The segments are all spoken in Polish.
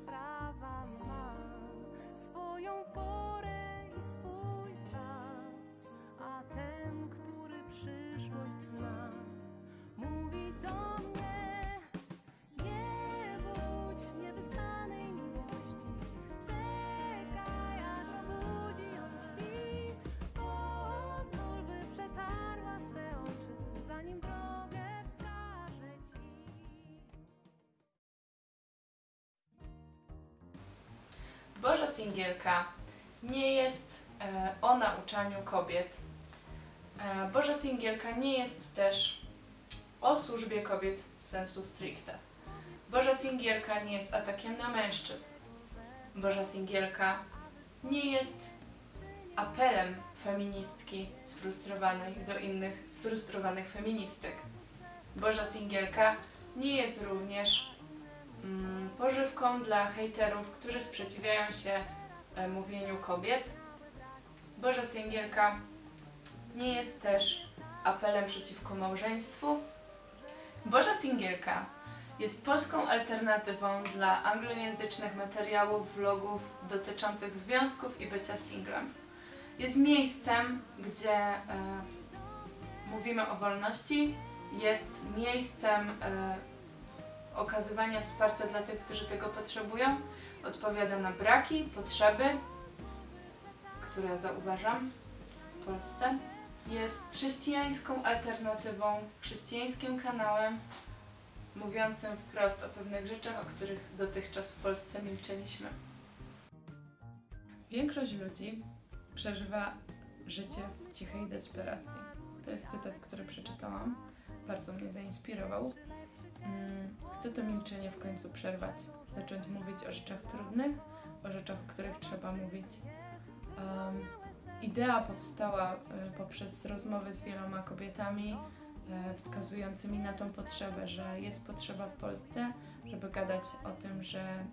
sprawa ma swoją porę i swój czas, a ten, który przyszłość zna, mówi do mnie: nie budź niewyspanej miłości, czekaj, aż obudzi ją świt, pozwól, by przetarła swe oczy, zanim drogę wskaże ci. Boża Singielka nie jest o nauczaniu kobiet. Boża Singielka nie jest też o służbie kobiet w sensu stricte. Boża Singielka nie jest atakiem na mężczyzn. Boża Singielka nie jest apelem feministki sfrustrowanej do innych sfrustrowanych feministek. Boża Singielka nie jest również pożywką dla hejterów, którzy sprzeciwiają się mówieniu kobiet. Boża Singielka nie jest też apelem przeciwko małżeństwu. Boża Singielka jest polską alternatywą dla anglojęzycznych materiałów, vlogów dotyczących związków i bycia singlem. Jest miejscem, gdzie mówimy o wolności, jest miejscem okazywania wsparcia dla tych, którzy tego potrzebują, odpowiada na braki, potrzeby, które zauważam w Polsce. Jest chrześcijańską alternatywą, chrześcijańskim kanałem mówiącym wprost o pewnych rzeczach, o których dotychczas w Polsce milczeliśmy. Większość ludzi przeżywa życie w cichej desperacji. To jest cytat, który przeczytałam. Bardzo mnie zainspirował. Chcę to milczenie w końcu przerwać. Zacząć mówić o rzeczach trudnych, o rzeczach, o których trzeba mówić. Idea powstała poprzez rozmowy z wieloma kobietami, wskazującymi na tą potrzebę, że jest potrzeba w Polsce, żeby gadać o tym, że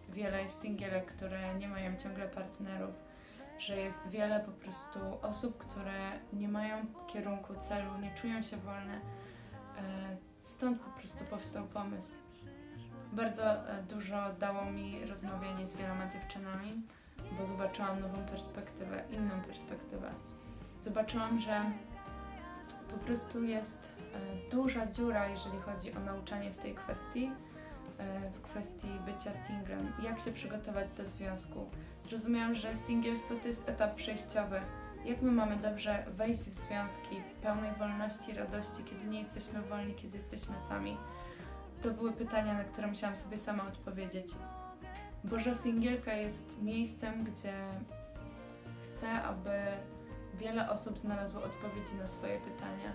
wiele jest singielek, które nie mają ciągle partnerów, że jest wiele po prostu osób, które nie mają kierunku, celu, nie czują się wolne. Stąd po prostu powstał pomysł. Bardzo dużo dało mi rozmawianie z wieloma dziewczynami, bo zobaczyłam nową perspektywę, inną perspektywę. Zobaczyłam, że po prostu jest duża dziura, jeżeli chodzi o nauczanie w tej kwestii, w kwestii bycia singlem. Jak się przygotować do związku. Zrozumiałam, że singielstwo to jest etap przejściowy. Jak my mamy dobrze wejść w związki w pełnej wolności, radości, kiedy nie jesteśmy wolni, kiedy jesteśmy sami? To były pytania, na które musiałam sobie sama odpowiedzieć. Boża Singielka jest miejscem, gdzie chcę, aby wiele osób znalazło odpowiedzi na swoje pytania,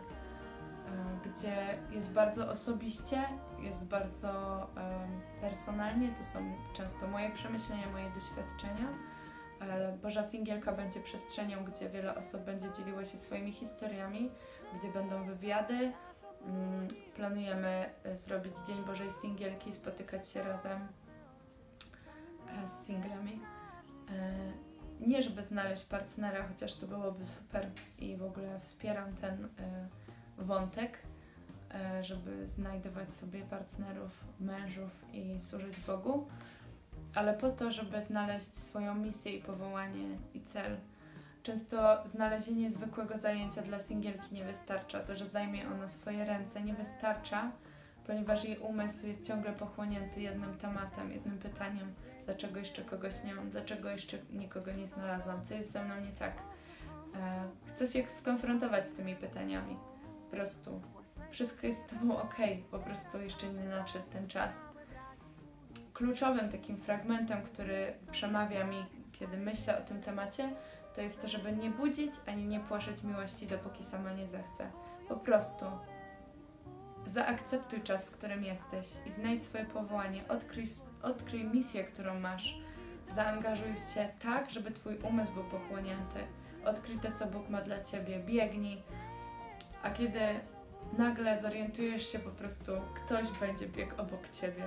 gdzie jest bardzo osobiście, jest bardzo personalnie, to są często moje przemyślenia, moje doświadczenia. Boża Singielka będzie przestrzenią, gdzie wiele osób będzie dzieliło się swoimi historiami, gdzie będą wywiady. Planujemy zrobić Dzień Bożej Singielki, spotykać się razem z singlami. Nie żeby znaleźć partnera, chociaż to byłoby super i w ogóle wspieram ten wątek, żeby znajdować sobie partnerów, mężów i służyć Bogu, ale po to, żeby znaleźć swoją misję i powołanie i cel. Często znalezienie zwykłego zajęcia dla singielki nie wystarcza. To, że zajmie ona swoje ręce, nie wystarcza, ponieważ jej umysł jest ciągle pochłonięty jednym tematem, jednym pytaniem. Dlaczego jeszcze kogoś nie mam? Dlaczego jeszcze nikogo nie znalazłam? Co jest ze mną nie tak? Chcę się skonfrontować z tymi pytaniami. Po prostu. Wszystko jest z tobą okej. Po prostu jeszcze nie nadszedł ten czas. Kluczowym takim fragmentem, który przemawia mi, kiedy myślę o tym temacie, to jest to, żeby nie budzić ani nie płaszczyć miłości, dopóki sama nie zechce. Po prostu zaakceptuj czas, w którym jesteś i znajdź swoje powołanie. Odkryj misję, którą masz. Zaangażuj się tak, żeby twój umysł był pochłonięty. Odkryj to, co Bóg ma dla ciebie. Biegnij. A kiedy nagle zorientujesz się, po prostu ktoś będzie biegł obok ciebie.